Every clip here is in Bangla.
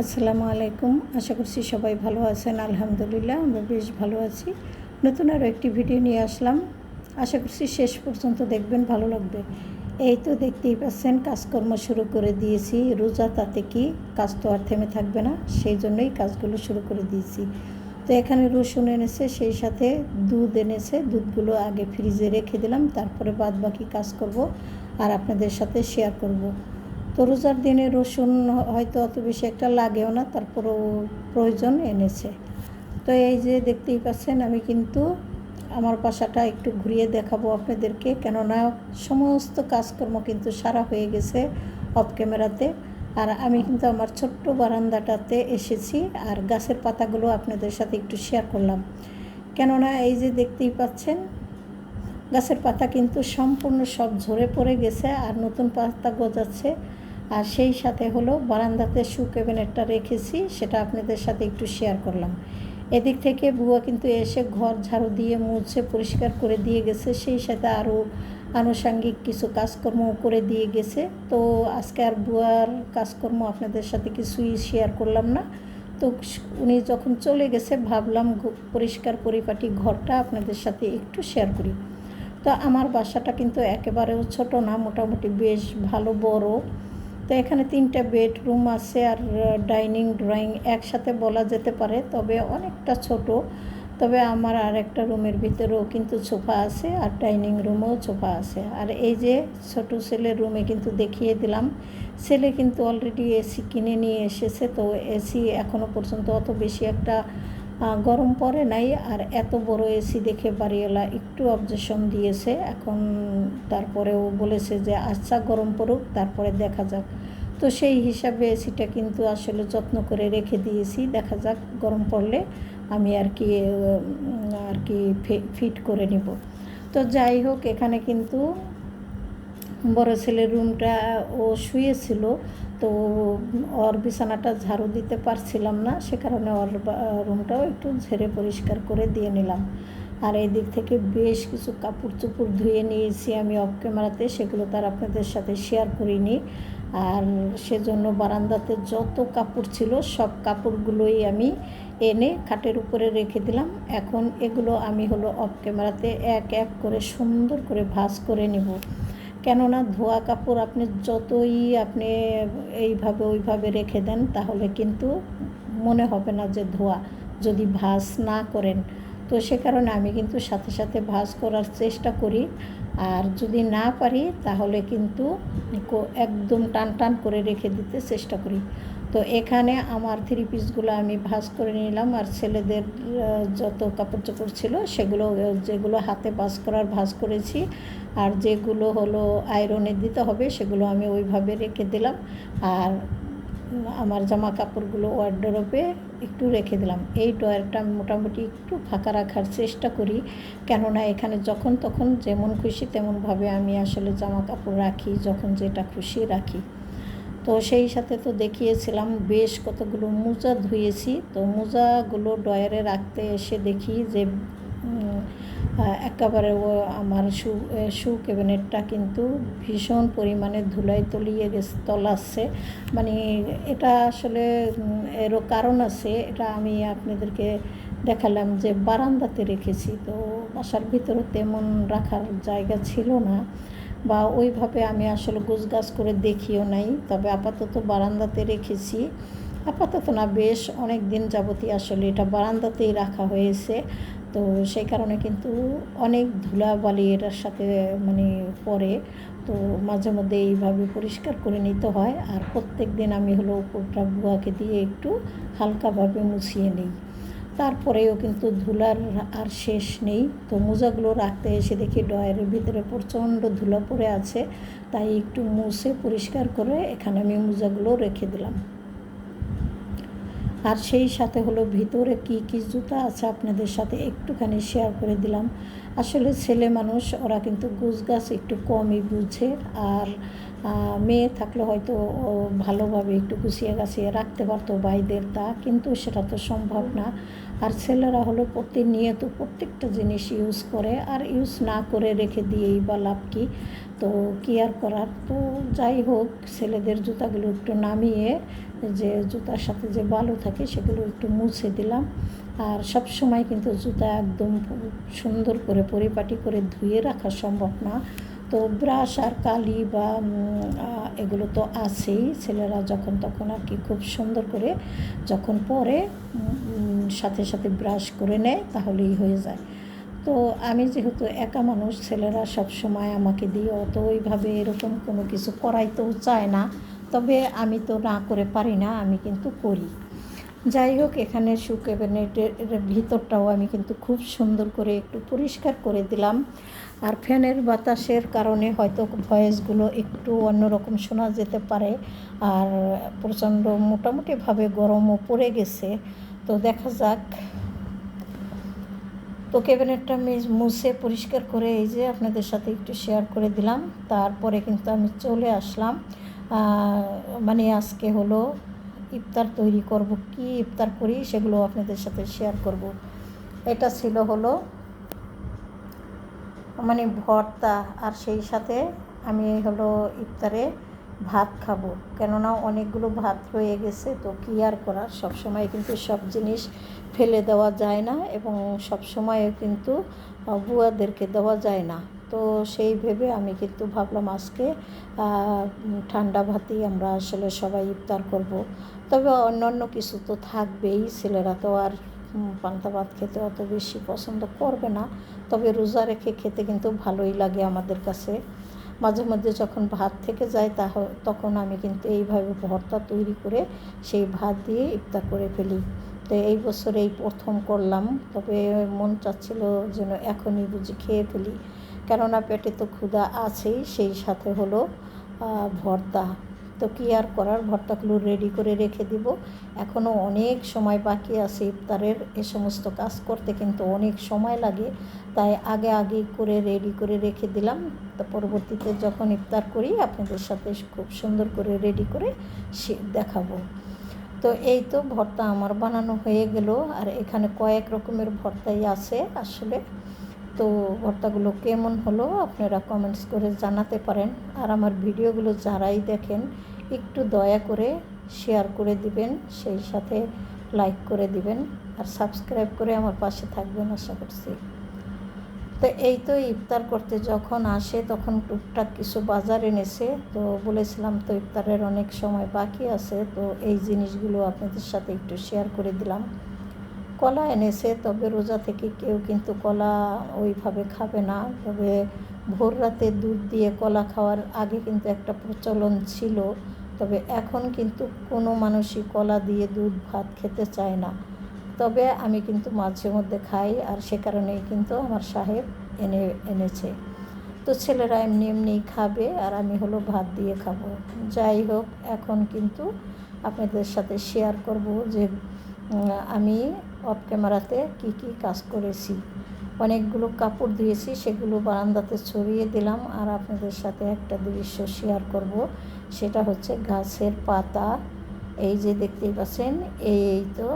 আসসালামু আলাইকুম। আশা করছি সবাই ভালো আছেন। আলহামদুলিল্লাহ আমরা বেশ ভালো আছি। নতুন আরও একটি ভিডিও নিয়ে আসলাম। আশা করছি শেষ পর্যন্ত দেখবেন, ভালো লাগবে। এই তো দেখতেই পাচ্ছেন, কাজকর্ম শুরু করে দিয়েছি। রোজা, তাতে কি কাজ তো আর থেমে থাকবে না, সেই জন্যই কাজগুলো শুরু করে দিয়েছি। তো এখানে রসুন এনেছে, সেই সাথে দুধ এনেছে। দুধগুলো আগে ফ্রিজে রেখে দিলাম, তারপরে বাদ বাকি কাজ করব আর আপনাদের সাথে শেয়ার করব। তো রোজার দিনে রসুন হয়তো অত বেশি একটা লাগেও না, তারপরেও প্রয়োজন এনেছে। তো এই যে দেখতেই পাচ্ছেন, আমি কিন্তু আমার বাসাটা একটু ঘুরিয়ে দেখাবো আপনাদেরকে, কেননা সমস্ত কাজকর্ম কিন্তু সারা হয়ে গেছে অফ ক্যামেরাতে। আর আমি কিন্তু আমার ছোট্ট বারান্দাটাতে এসেছি, আর গাছের পাতাগুলো আপনাদের সাথে একটু শেয়ার করলাম। কেননা এই যে দেখতেই পাচ্ছেন, গাছের পাতা কিন্তু সম্পূর্ণ সব ঝরে পড়ে গেছে আর নতুন পাতা গজাচ্ছে। আর সেই সাথে হলো বারান্দাতে শু ক্যাবিনেটটা রেখেছি, সেটা আপনাদের সাথে একটু শেয়ার করলাম। এদিক থেকে বুয়া কিন্তু এসে ঘর ঝাড়ু দিয়ে মুছে পরিষ্কার করে দিয়ে গেছে, সেই সাথে আরও আনুষাঙ্গিক কিছু কাজকর্ম করে দিয়ে গেছে। তো আজকে আর বুয়ার কাজকর্ম আপনাদের সাথে কিছুই শেয়ার করলাম না। তো উনি যখন চলে গেছে, ভাবলাম পরিষ্কার পরিপাটি ঘরটা আপনাদের সাথে একটু শেয়ার করি। তো আমার বাসাটা কিন্তু একেবারেও ছোট না, মোটামুটি বেশ ভালো বড়। তো এখানে 3টা বেডরুম আছে আর ডাইনিং ড্রয়িং একসাথে বলা যেতে পারে, তবে অনেকটা ছোট। তবে আমার আর একটা রুমের ভিতরেও কিন্তু সোফা আছে আর ডাইনিং রুমেও সোফা আছে। আর এই যে ছোট ছেলের রুমে কিন্তু দেখিয়ে দিলাম, ছেলে কিন্তু অলরেডি এসি কিনে নিয়ে এসেছে। তো এসি এখনও পর্যন্ত অত বেশি একটা গরম পড়ে নাই। আর এত বড় এসি দেখে বাড়িওয়ালা একটু অবজেকশন দিয়েছে। এখন তারপরেও বলেছে যে আচ্ছা গরম পড়ুক, তারপরে দেখা যাক। তো সেই হিসাবে এসিটা কিন্তু আসলে যত্ন করে রেখে দিয়েছি, দেখা যাক গরম পড়লে আমি আর কি ফিট করে নিব। তো যাই হোক, এখানে কিন্তু বড় ছেলের রুমটা ও শুয়েছিল, তো ওর বিছানাটা ঝাড়ু দিতে পারছিলাম না, সে কারণে ওর রুমটাও একটু ঝেড়ে পরিষ্কার করে দিয়ে নিলাম। আর এই দিক থেকে বেশ কিছু কাপড় চোপড় ধুয়ে নিয়েছি আমি অফ ক্যামেরাতে, সেগুলো তার আপনাদের সাথে শেয়ার করিনি। আর সেজন্য বারান্দাতে যত কাপড় ছিল সব কাপড়গুলোই আমি এনে খাটের উপরে রেখে দিলাম। এখন এগুলো আমি হলো অফ ক্যামেরাতে এক এক করে সুন্দর করে ভাঁজ করে নেব। কেননা ধোয়া কাপড় আপনি এইভাবে ওইভাবে রেখে দেন, তাহলে কিন্তু মনে হবে না যে ধোয়া, যদি ভাঁজ না করেন। তো সে কারণে আমি কিন্তু সাথে সাথে ভাঁজ করার চেষ্টা করি। আর যদি না পারি তাহলে কিন্তু একদম টান টান করে রেখে দিতে চেষ্টা করি। তো এখানে আমার 3 পিসগুলো আমি ভাঁজ করে নিলাম, আর ছেলেদের যত কাপড় চোপড় ছিল সেগুলো, যেগুলো হাতে ভাঁজ করেছি, আর যেগুলো হলো আয়রনে দিতে হবে সেগুলো আমি ওইভাবে রেখে দিলাম। আর আমার জামা কাপড়গুলো ওয়ারড্রোবে একটু রেখে দিলাম। এই ড্রয়ারটা আমি মোটামুটি একটু ফাঁকা রাখার চেষ্টা করি, কেননা এখানে যখন তখন যেমন খুশি তেমনভাবে আমি আসলে জামা কাপড় রাখি, যখন যেটা খুশি রাখি। তো সেই সাথে তো দেখিয়েছিলাম বেশ কতগুলো মোজা ধুয়েছি। তো মোজাগুলো ড্রয়ারে রাখতে এসে দেখি যে একেবারে আমার শু ক্যাবিনেটটা কিন্তু ভীষণ পরিমাণে ধুলায় তলাচ্ছে। মানে এটা আসলে এরও কারণ আছে, এটা আমি আপনাদেরকে দেখালাম যে বারান্দাতে রেখেছি। তো বাসার ভিতরে তেমন রাখার জায়গা ছিল না, বা ওইভাবে আমি আসলে গোছগাছ করে দেখিও নাই। তবে আপাতত বারান্দাতে রেখেছি, আপাতত না, বেশ অনেক দিন যাবতই আসলে এটা বারান্দাতেই রাখা হয়েছে। তো সেই কারণে কিন্তু অনেক ধুলাবালি এটার সাথে পড়ে। তো মাঝে মধ্যে এইভাবে পরিষ্কার করে নিতে হয়। আর প্রত্যেক দিন আমি হলো উপরটা বুয়াকে দিয়ে একটু হালকাভাবে মুছিয়ে নিই। তারপরেও কিন্তু ধুলার আর শেষ নেই। তো মোজাগুলো রাখতে এসে দেখি ড্রয়ারের ভিতরে প্রচণ্ড ধুলা পড়ে আছে, তাই একটু মুছে পরিষ্কার করে এখানে আমি মোজাগুলো রেখে দিলাম। আর সেই সাথে হলো ভিতরে কি কি জুতা আছে আপনাদের সাথে একটুখানি শেয়ার করে দিলাম। আসলে ছেলে মানুষ, ওরা কিন্তু গুছগাছ একটু কমই বুঝে। আর মেয়ে থাকলে হয়তো ও ভালোভাবে একটু গুছিয়ে গাছিয়ে রাখতে পারতো ভাইদের, তা কিন্তু সেটা তো সম্ভব না। আর ছেলেরা হলো প্রতিনিয়ত প্রত্যেকটা জিনিস ইউজ করে, আর ইউজ না করে রেখে দিয়েই বা লাভ কী? তো কী আর করার। তো যাই হোক, ছেলেদের জুতাগুলো একটু নামিয়ে যে জুতার সাথে যে বালু থাকে সেগুলো একটু মুছে দিলাম। আর সব সময় কিন্তু জুতা একদম সুন্দর করে পরিপাটি করে ধুয়ে রাখা সম্ভব না। তো ব্রাশ আর কালি বা এগুলো তো আছেই, ছেলেরা যখন তখন আর কি খুব সুন্দর করে যখন পরে সাথে সাথে ব্রাশ করে নেয় তাহলেই হয়ে যায়। তো আমি যেহেতু একা মানুষ, ছেলেরা সব সময় আমাকে দিয়ে অত ওইভাবে এরকম কোনো কিছু করাইতেও চায় না, তবে আমি তো না করে পারি না, আমি কিন্তু করি। যাই হোক, এখানে শু ক্যাবিনেটের ভিতরটাও আমি কিন্তু খুব সুন্দর করে একটু পরিষ্কার করে দিলাম। আর ফ্যানের বাতাসের কারণে হয়তো ভয়েসগুলো একটু অন্যরকম শোনা যেতে পারে। আর প্রচণ্ড মোটামুটিভাবে গরমও পড়ে গেছে, তো দেখা যাক। তো ক্যাবিনেটটা আমি মুছে পরিষ্কার করে এই যে আপনাদের সাথে একটু শেয়ার করে দিলাম। তারপরে কিন্তু আমি চলে আসলাম, মানে আজকে হলো ইফতার তৈরি করব, কি ইফতার করি সেগুলো আপনাদের সাথে শেয়ার করব। এটা ছিল হলো মানে ভর্তা, আর সেই সাথে আমি হলো ইফতারে ভাত খাবো, কেননা অনেকগুলো ভাত রয়ে গেছে। তো কী আর করার, সবসময় কিন্তু সব জিনিস ফেলে দেওয়া যায় না, এবং সবসময়ও কিন্তু বুয়াদেরকে দেওয়া যায় না। তো সেই ভেবে আমি কিন্তু ভাবলাম আজকে ঠান্ডা ভাতেই আমরা আসলে সবাই ইফতার করব। তবে অন্য কিছু তো থাকবেই, ছেলেরা তো আর পান্তা ভাত খেতে অত বেশি পছন্দ করবে না, তবে রোজা রেখে খেতে কিন্তু ভালোই লাগে আমাদের কাছে। মাঝে মধ্যে যখন ভাত থেকে যায় তখন আমি কিন্তু এইভাবে ভর্তা তৈরি করে সেই ভাত দিয়ে ইফতার করে ফেলি। তো এই বছর এই প্রথম করলাম, তবে মন চাচ্ছিল যেন এখনই বুঝি খেয়ে ফেলি, কেননা পেটে তো ক্ষুধা আছেই, সেই সাথে হলো ভর্তা। তো কী আর করার, ভর্তাগুলো রেডি করে রেখে দিব। এখনও অনেক সময় বাকি আছে ইফতারের, এ সমস্ত কাজ করতে কিন্তু অনেক সময় লাগে, তাই আগে করে রেডি করে রেখে দিলাম। তো পরবর্তীতে যখন ইফতার করি আপনাদের সাথে খুব সুন্দর করে রেডি করে দেখাবো। তো এই তো ভর্তা আমার বানানো হয়ে গেল, আর এখানে কয়েক রকমের ভর্তাই আছে আসলে। তো ভর্তাগুলো কেমন হলো আপনারা কমেন্টস করে জানাতে পারেন। আর আমার ভিডিওগুলো যারাই দেখেন একটু দয়া করে শেয়ার করে দিবেন, সেই সাথে লাইক করে দিবেন, আর সাবস্ক্রাইব করে আমার পাশে থাকবেন আশা করছি। তো এই তো ইফতার করতে যখন আসে তখন টুকটাক কিছু বাজার এনেছে, তো বলেছিলাম তো ইফতারের অনেক সময় বাকি আছে, তো এই জিনিসগুলো আপনাদের সাথে একটু শেয়ার করে দিলাম। কলা এনেছে, তবে রোজা থেকে কেউ কিন্তু কলা ওইভাবে খাবে না, তবে ভোর রাতে দুধ দিয়ে কলা খাওয়ার আগে কিন্তু একটা প্রচলন ছিল, তবে এখন কিন্তু কোনো মানুষই কলা দিয়ে দুধ ভাত খেতে চায় না। তবে আমি কিন্তু মাঝে মধ্যে খাই, আর সে কারণেই কিন্তু আমার সাহেব এনেছে। তো ছেলেরা এমনিই খাবে, আর আমি হলো ভাত দিয়ে খাবো। যাই হোক, এখন কিন্তু আপনাদের সাথে শেয়ার করব যে আমি অফ ক্যামেরাতে কী কাজ করেছি। অনেকগুলো কাপড় ধুয়েছি, সেগুলো বারান্দাতে ছড়িয়ে দিলাম, আর আপনাদের সাথে একটা দৃশ্য শেয়ার করব। সেটা হচ্ছে গাছের পাতা, এই যে দেখতেই পাচ্ছেন, এই তো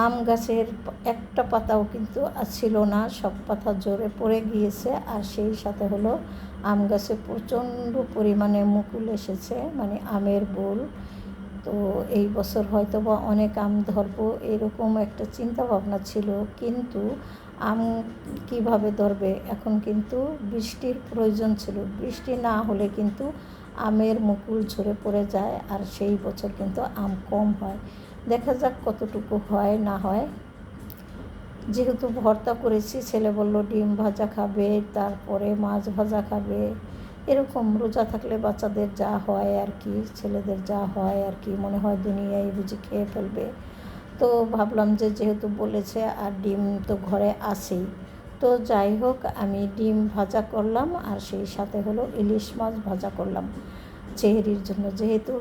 আম গাছের একটা পাতাও কিন্তু ছিল না, সব পাতা জোরে পড়ে গিয়েছে। আর সেই সাথে হলো আম গাছে প্রচণ্ড পরিমাণে মুকুল এসেছে, মানে আমের বোল। তো এই বছর হয়তো বা অনেক আম ধরবো এরকম একটা চিন্তা ভাবনা ছিল, কিন্তু আম কিভাবে ধরবে, এখন কিন্তু বৃষ্টির প্রয়োজন ছিল। বৃষ্টি না হলে কিন্তু আমের মুকুল ঝরে পড়ে যায়, আর সেই বছর কিন্তু আম কম হয়। দেখা যাক কতটুকু হয় না হয়। যেহেতু ভর্তা করেছি, ছেলে বলল ডিম ভাজা খাবে, তারপরে মাছ ভাজা খাবে, এরকম রোজা থাকলে বাচ্চাদের যা হয় আর কি, ছেলেদের যা হয় আর কি, মনে হয় দুনিয়ায় বুঝি খেয়ে ফেলবে। তো ভাবলাম যে যেহেতু বলেছে, আর ডিম তো ঘরে আছেই, তো যাই হোক আমি ডিম ভাজা করলাম, আর সেই সাথে হলো ইলিশ মাছ ভাজা করলাম সেহরির জন্য, যেহেতু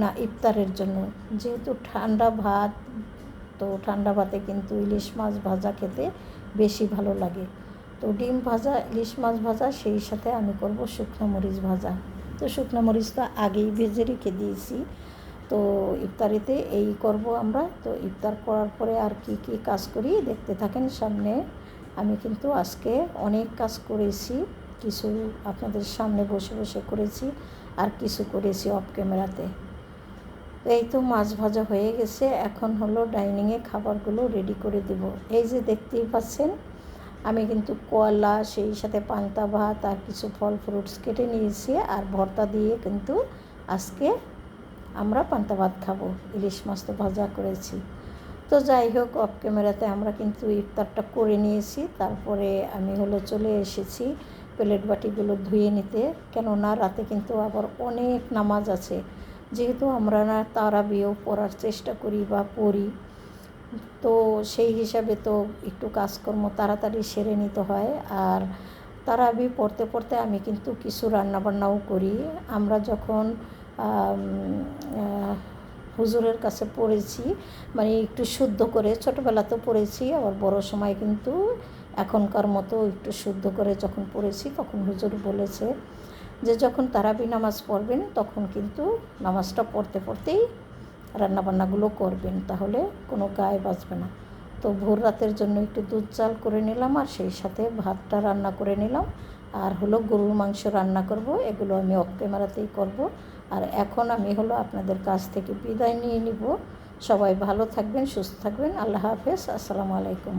না ইফতারের জন্য, যেহেতু ঠান্ডা ভাত, তো ঠান্ডা ভাতে কিন্তু ইলিশ মাছ ভাজা খেতে বেশি ভালো লাগে। তো ডিম ভাজা, ইলিশ মাছ ভাজা, সেই সাথে আমি করব শুকনো মরিচ ভাজা। তো শুকনো মরিচ তো আগেই ভেজে রেখে দিয়েছি। তো ইফতারিতে এই করব আমরা। তো ইফতার করার পরে আর কি কি কাজ করি দেখতে থাকেন। সামনে আমি কিন্তু আজকে অনেক কাজ করেছি, কিছু আপনাদের সামনে বসে বসে করেছি, আর কিছু করেছি অফ ক্যামেরাতে। এই তো মাছ ভাজা হয়ে গেছে, এখন হলো ডাইনিংয়ে খাবারগুলো রেডি করে দেব। এই যে দেখতেই পাচ্ছেন, আমি কিন্তু কলা, সেই সাথে পান্তা ভাত আর কিছু ফল ফ্রুটস কেটে নিয়েছি, আর ভর্তা দিয়ে কিন্তু আজকে আমরা পান্তা ভাত খাবো। ইলিশ মাছ তো ভাজা করেছি। তো যাই হোক, অফ ক্যামেরাতে আমরা কিন্তু ইফতারটা করে নিয়েছি। তারপরে আমি চলে এসেছি প্লেট বাটিগুলো ধুয়ে নিতে, কেননা রাতে কিন্তু আবার অনেক নামাজ আছে। যেহেতু আমরা না তারাবিও পড়ার চেষ্টা করি বা পড়ি, তো সেই হিসাবে তো একটু কাজকর্ম তাড়াতাড়ি সেরে নিতে হয়। আর তারাবি পড়তে পড়তে আমি কিন্তু কিছু রান্নাবান্নাও করি। আমরা যখন হুজুরের কাছে পড়েছি, মানে একটু শুদ্ধ করে, ছোটোবেলাতেও পড়েছি, আবার বড় সময় কিন্তু এখনকার মতো একটু শুদ্ধ করে যখন পড়েছি, তখন হুজুর বলেছে যে যখন তারাবি নামাজ পড়বেন তখন কিন্তু নামাজটা পড়তে পড়তেই রান্নাবান্নাগুলো করবেন, তাহলে কোনো গায়ে বাজবে না। তো ভোর রাতের জন্য একটু দুধ চাল করে নিলাম, আর সেই সাথে ভাতটা রান্না করে নিলাম, আর গরুর মাংস রান্না করব। এগুলো আমি অফ ক্যামেরাতেই করব। আর এখন আমি আপনাদের কাছ থেকে বিদায় নিয়ে নিব। সবাই ভালো থাকবেন, সুস্থ থাকবেন। আল্লাহ হাফেজ, আসসালামু আলাইকুম।